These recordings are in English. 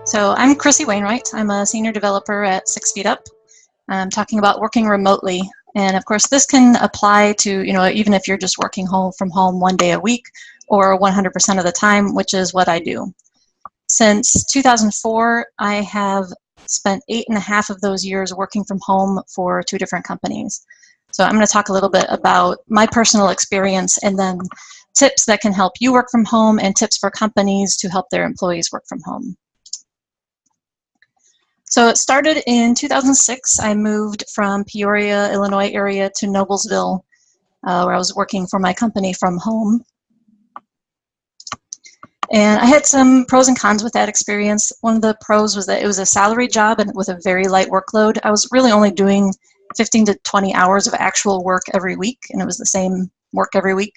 So I'm Chrissy Wainwright. I'm a senior developer at 6 Feet Up. I'm talking about working remotely. And of course, this can apply to, even if you're just working from home 1 day a week or 100% of the time, which is what I do. Since 2004, I have spent 8.5 of those years working from home for 2 different companies. So I'm going to talk a little bit about my personal experience and then tips that can help you work from home and tips for companies to help their employees work from home. So it started in 2006. I moved from Peoria, Illinois area to Noblesville, where I was working for my company from home. And I had some pros and cons with that experience. One of the pros was that it was a salary job and with a very light workload. I was really only doing 15 to 20 hours of actual work every week, and it was the same work every week.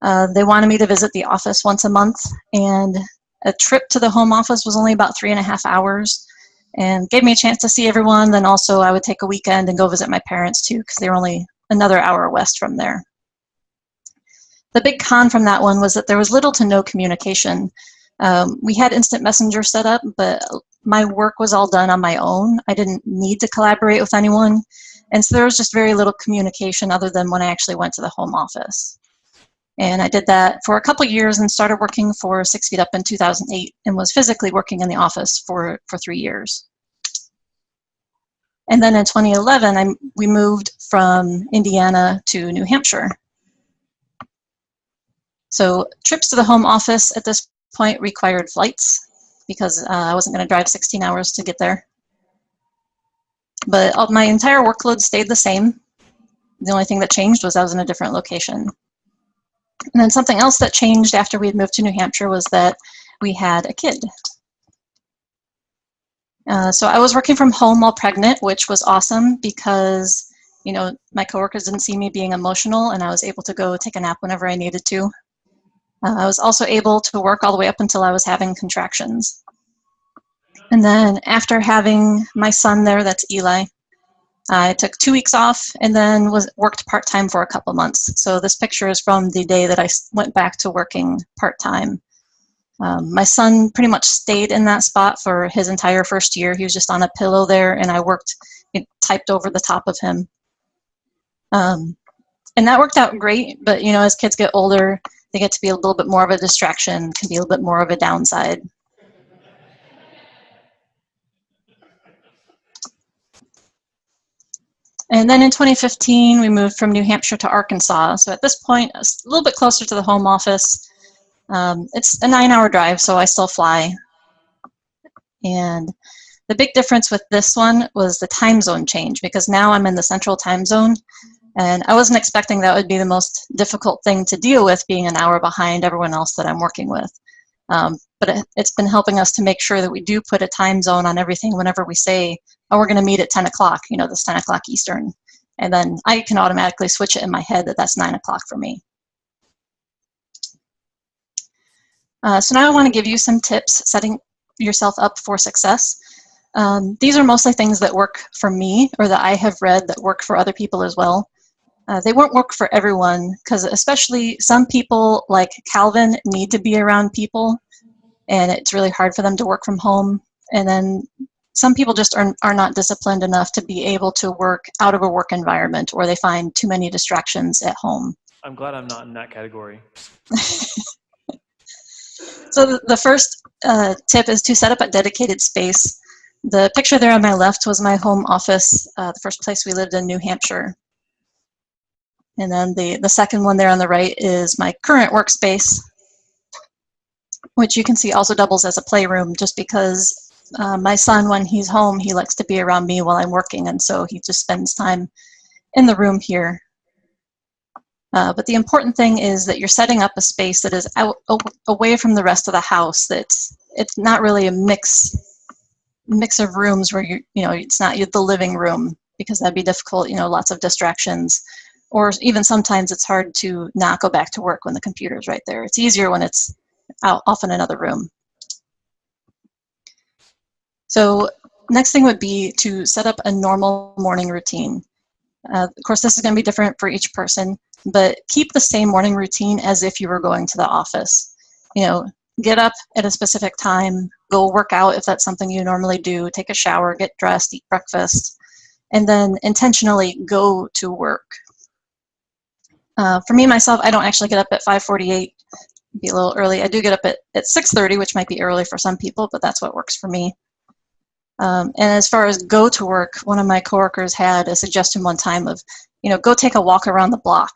They wanted me to visit the office once a month, and a trip to the home office was only about 3.5 hours. And gave me a chance to see everyone. Then also I would take a weekend and go visit my parents too, because they were only another hour west from there. The big con from that one was that there was little to no communication. We had instant messenger set up, but my work was all done on my own. I didn't need to collaborate with anyone. And so there was just very little communication other than when I actually went to the home office. And I did that for a couple years and started working for 6 Feet Up in 2008 and was physically working in the office for 3 years. And then in 2011, we moved from Indiana to New Hampshire. So trips to the home office at this point required flights because I wasn't going to drive 16 hours to get there. But my entire workload stayed the same. The only thing that changed was I was in a different location. And then something else that changed after we had moved to New Hampshire was that we had a kid. So I was working from home while pregnant, which was awesome because, my coworkers didn't see me being emotional and I was able to go take a nap whenever I needed to. I was also able to work all the way up until I was having contractions. And then after having my son there, that's Eli, I took 2 weeks off and then worked part-time for a couple months. So this picture is from the day that I went back to working part-time. My son pretty much stayed in that spot for his entire first year. He was just on a pillow there and I typed over the top of him. And that worked out great, but as kids get older, they get to be a little bit more of a distraction, can be a little bit more of a downside. And then in 2015, we moved from New Hampshire to Arkansas. So at this point, a little bit closer to the home office. It's a 9-hour drive, so I still fly. And the big difference with this one was the time zone change, because now I'm in the central time zone. And I wasn't expecting that would be the most difficult thing to deal with, being an hour behind everyone else that I'm working with. But it's been helping us to make sure that we do put a time zone on everything whenever we say, oh, we're going to meet at 10 o'clock, this 10 o'clock Eastern. And then I can automatically switch it in my head that that's 9 o'clock for me. So now I want to give you some tips setting yourself up for success. These are mostly things that work for me or that I have read that work for other people as well. They won't work for everyone because especially some people like Calvin need to be around people and it's really hard for them to work from home. And then some people just are not disciplined enough to be able to work out of a work environment or they find too many distractions at home. I'm glad I'm not in that category. So the first tip is to set up a dedicated space. The picture there on my left was my home office, the first place we lived in New Hampshire. And then the second one there on the right is my current workspace, which you can see also doubles as a playroom just because my son, when he's home, he likes to be around me while I'm working, and so he just spends time in the room here. But the important thing is that you're setting up a space that is away from the rest of the house. It's not really a mix of rooms where it's not the living room, because that'd be difficult. Lots of distractions, or even sometimes it's hard to not go back to work when the computer's right there. It's easier when it's out off in another room. So next thing would be to set up a normal morning routine. Of course, this is going to be different for each person, but keep the same morning routine as if you were going to the office. get up at a specific time, go work out if that's something you normally do, take a shower, get dressed, eat breakfast, and then intentionally go to work. For me, myself, I don't actually get up at 5:48, be a little early. I do get up at 6:30, which might be early for some people, but that's what works for me. And as far as go to work, one of my coworkers had a suggestion one time of, go take a walk around the block.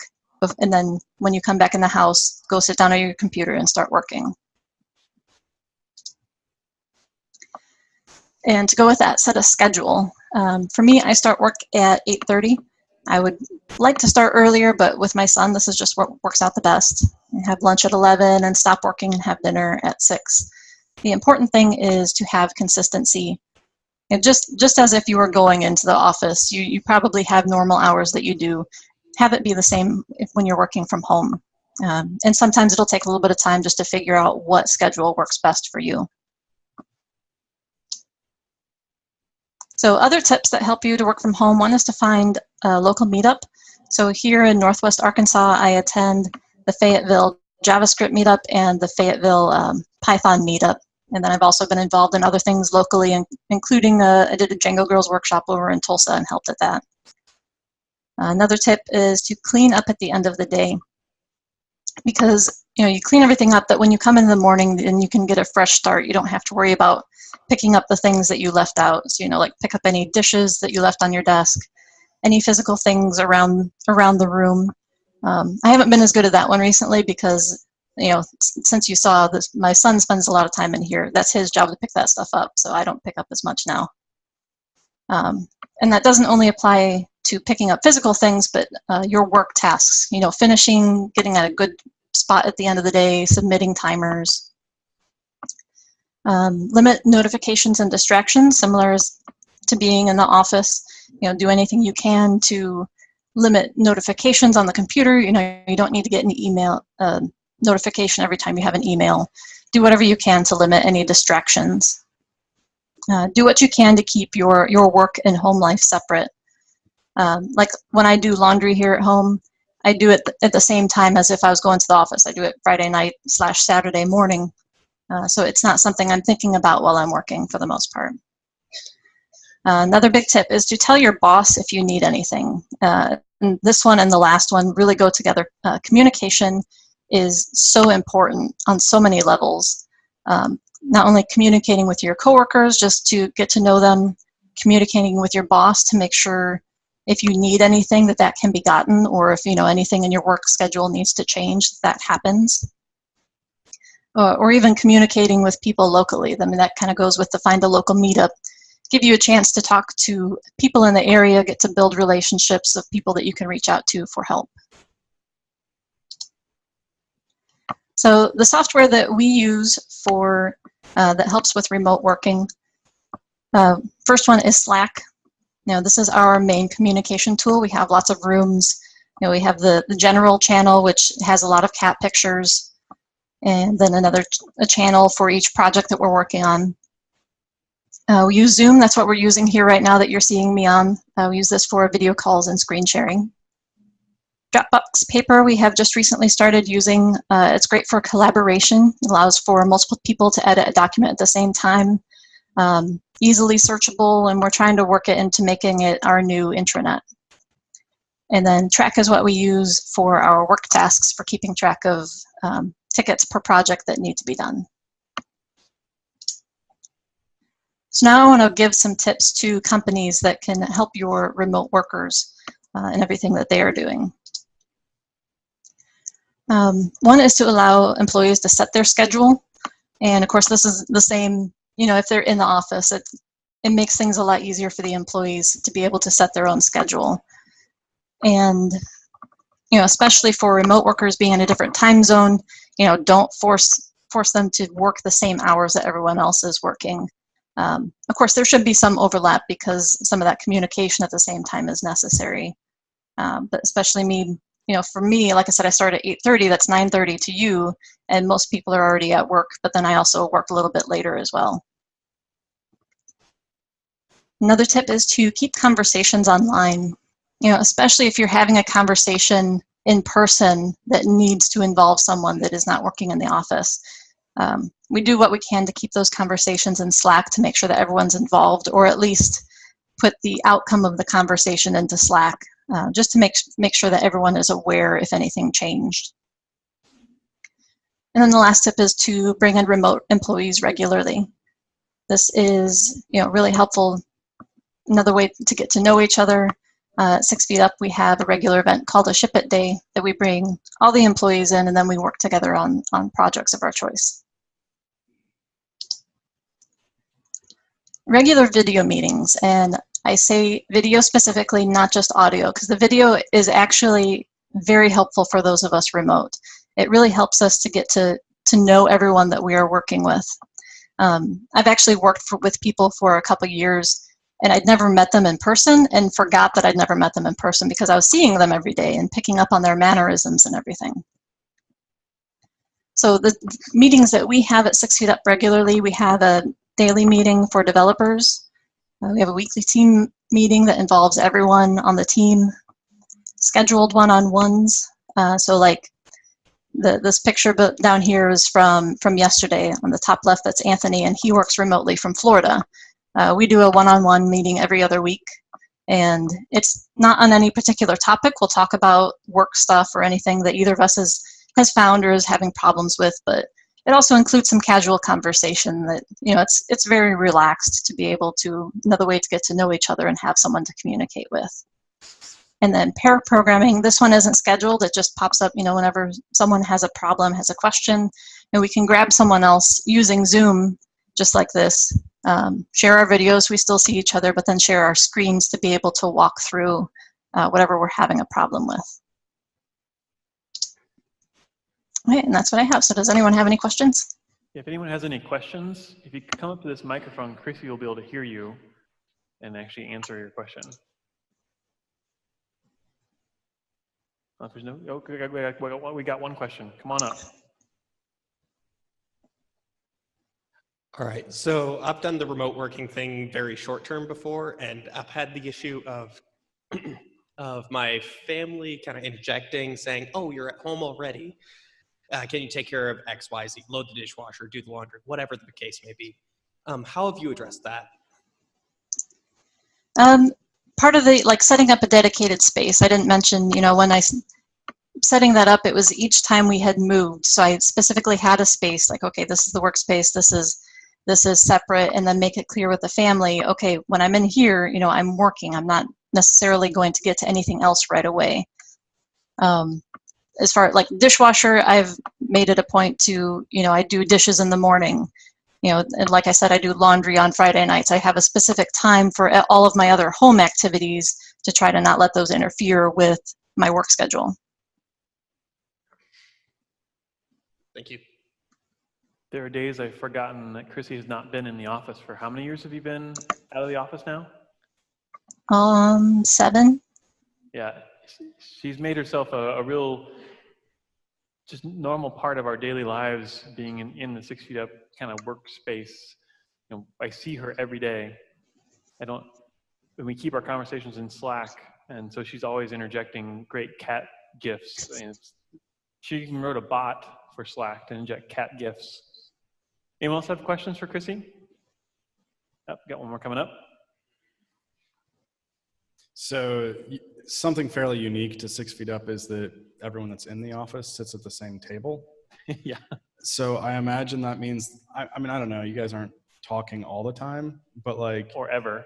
And then when you come back in the house, go sit down at your computer and start working. And to go with that, set a schedule. For me, I start work at 8:30. I would like to start earlier, but with my son, this is just what works out the best. I have lunch at 11 and stop working and have dinner at 6. The important thing is to have consistency. And just as if you were going into the office, you probably have normal hours that you do. Have it be the same when you're working from home. And sometimes it'll take a little bit of time just to figure out what schedule works best for you. So other tips that help you to work from home, one is to find a local meetup. So here in Northwest Arkansas, I attend the Fayetteville JavaScript meetup and the Fayetteville Python meetup. And then I've also been involved in other things locally, including I did a Django Girls workshop over in Tulsa and helped at that. Another tip is to clean up at the end of the day, because you clean everything up that when you come in the morning, then you can get a fresh start. You don't have to worry about picking up the things that you left out. So like pick up any dishes that you left on your desk, any physical things around the room. I haven't been as good at that one recently because since you saw this, my son spends a lot of time in here. That's his job to pick that stuff up, so I don't pick up as much now. And that doesn't only apply to picking up physical things, but your work tasks, finishing, getting at a good spot at the end of the day, submitting timers. Limit notifications and distractions, similar to being in the office. Do anything you can to limit notifications on the computer. You don't need to get an email notification every time you have an email. Do whatever you can to limit any distractions. Do what you can to keep your work and home life separate. Like when I do laundry here at home, I do it at the same time as if I was going to the office. I do it Friday night / Saturday morning. So it's not something I'm thinking about while I'm working for the most part. Another big tip is to tell your boss if you need anything. And this one and the last one really go together. Communication is so important on so many levels. Not only communicating with your coworkers just to get to know them, communicating with your boss to make sure if you need anything that can be gotten, or if anything in your work schedule needs to change, that happens. Or even communicating with people locally. I mean, that kind of goes with the find a local meetup. Give you a chance to talk to people in the area, get to build relationships of people that you can reach out to for help. So the software that we use for that helps with remote working, first one is Slack. This is our main communication tool. We have lots of rooms. We have the general channel, which has a lot of cat pictures, and then a channel for each project that we're working on. We use Zoom. That's what we're using here right now that you're seeing me on. We use this for video calls and screen sharing. Dropbox Paper we have just recently started using. It's great for collaboration. It allows for multiple people to edit a document at the same time. Easily searchable, and we're trying to work it into making it our new intranet. And then Track is what we use for our work tasks for keeping track of tickets per project that need to be done. So now I want to give some tips to companies that can help your remote workers and everything that they are doing. One is to allow employees to set their schedule. And of course, this is the same, if they're in the office, it makes things a lot easier for the employees to be able to set their own schedule. And, especially for remote workers being in a different time zone, don't force them to work the same hours that everyone else is working. Of course, there should be some overlap because some of that communication at the same time is necessary. But especially for me, like I said, I start at 8:30, that's 9:30 to you, and most people are already at work, but then I also work a little bit later as well. Another tip is to keep conversations online, especially if you're having a conversation in person that needs to involve someone that is not working in the office. We do what we can to keep those conversations in Slack to make sure that everyone's involved, or at least put the outcome of the conversation into Slack, just to make sure that everyone is aware if anything changed. And then the last tip is to bring in remote employees regularly. This is, really helpful. Another way to get to know each other. At 6 Feet Up, we have a regular event called a Ship It Day that we bring all the employees in, and then we work together on projects of our choice. Regular video meetings, and I say video specifically, not just audio, because the video is actually very helpful for those of us remote. It really helps us to get to know everyone that we are working with. I've actually worked with people for a couple years, and I'd never met them in person and forgot that I'd never met them in person because I was seeing them every day and picking up on their mannerisms and everything. So the meetings that we have at 6 Feet Up regularly, we have a daily meeting for developers. We have a weekly team meeting that involves everyone on the team, scheduled one-on-ones. So like this picture down here is from yesterday. On the top left, that's Anthony, and he works remotely from Florida. We do a one-on-one meeting every other week, and it's not on any particular topic. We'll talk about work stuff or anything that either of us has found or is having problems with, but it also includes some casual conversation that, it's very relaxed to be able to, another way to get to know each other and have someone to communicate with. And then pair programming, this one isn't scheduled, it just pops up, whenever someone has a problem, has a question, and we can grab someone else using Zoom, just like this, share our videos, we still see each other, but then share our screens to be able to walk through whatever we're having a problem with. All right, and that's what I have. So does anyone have any questions? If anyone has any questions, if you come up to this microphone, Chrissy will be able to hear you and actually answer your question. If there's no, oh, we got one question. Come on up. All right, so I've done the remote working thing very short term before, and I've had the issue of of my family kind of interjecting, saying, "Oh, you're at home already. Can you take care of X, Y, Z? Load the dishwasher, do the laundry, whatever the case may be." How have you addressed that? Part of the, setting up a dedicated space, I didn't mention, when setting that up, it was each time we had moved. So I specifically had a space, like, okay, this is the workspace, this is separate, and then make it clear with the family, okay, when I'm in here, I'm working, I'm not necessarily going to get to anything else right away. As far as dishwasher, I've made it a point to, I do dishes in the morning, and like I said, I do laundry on Friday nights. I have a specific time for all of my other home activities to try to not let those interfere with my work schedule. Thank you. There are days I've forgotten that Chrissy has not been in the office for how many years have you been out of the office now? 7. Yeah, she's made herself a real, just normal part of our daily lives, being in the 6 Feet Up kind of workspace. I see her every day. And we keep our conversations in Slack, and so she's always interjecting great cat gifs. And she even wrote a bot for Slack to inject cat gifs. Anyone else have questions for Chrissy? Oh, got one more coming up. So something fairly unique to 6 Feet Up is that everyone that's in the office sits at the same table. Yeah. So I imagine that means, I mean, I don't know, you guys aren't talking all the time, but Or ever.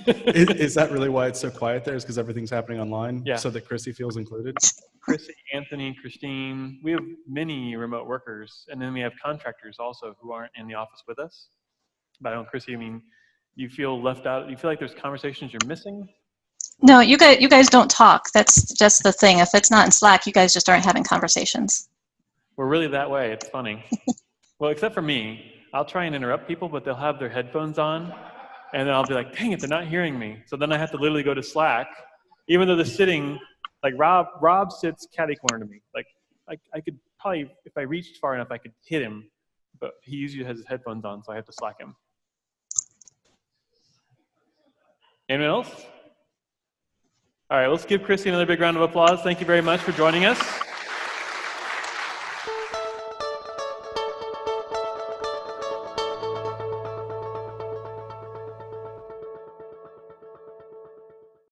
is that really why it's so quiet there? Is because everything's happening online? Yeah. So that Chrissy feels included? Chrissy, Anthony, Christine, we have many remote workers, and then we have contractors also who aren't in the office with us. But I don't, Chrissy, I mean, you feel left out? You feel like there's conversations you're missing? No, you guys don't talk. That's just the thing. If it's not in Slack, you guys just aren't having conversations. We're really that way. It's funny. Well, except for me. I'll try and interrupt people, but they'll have their headphones on, and then I'll be like, dang it, they're not hearing me. So then I have to literally go to Slack, even though they're sitting, like Rob sits catty corner to me. Like I could probably, if I reached far enough, I could hit him, but he usually has his headphones on, so I have to Slack him. Anyone else? All right, let's give Chrissy another big round of applause. Thank you very much for joining us.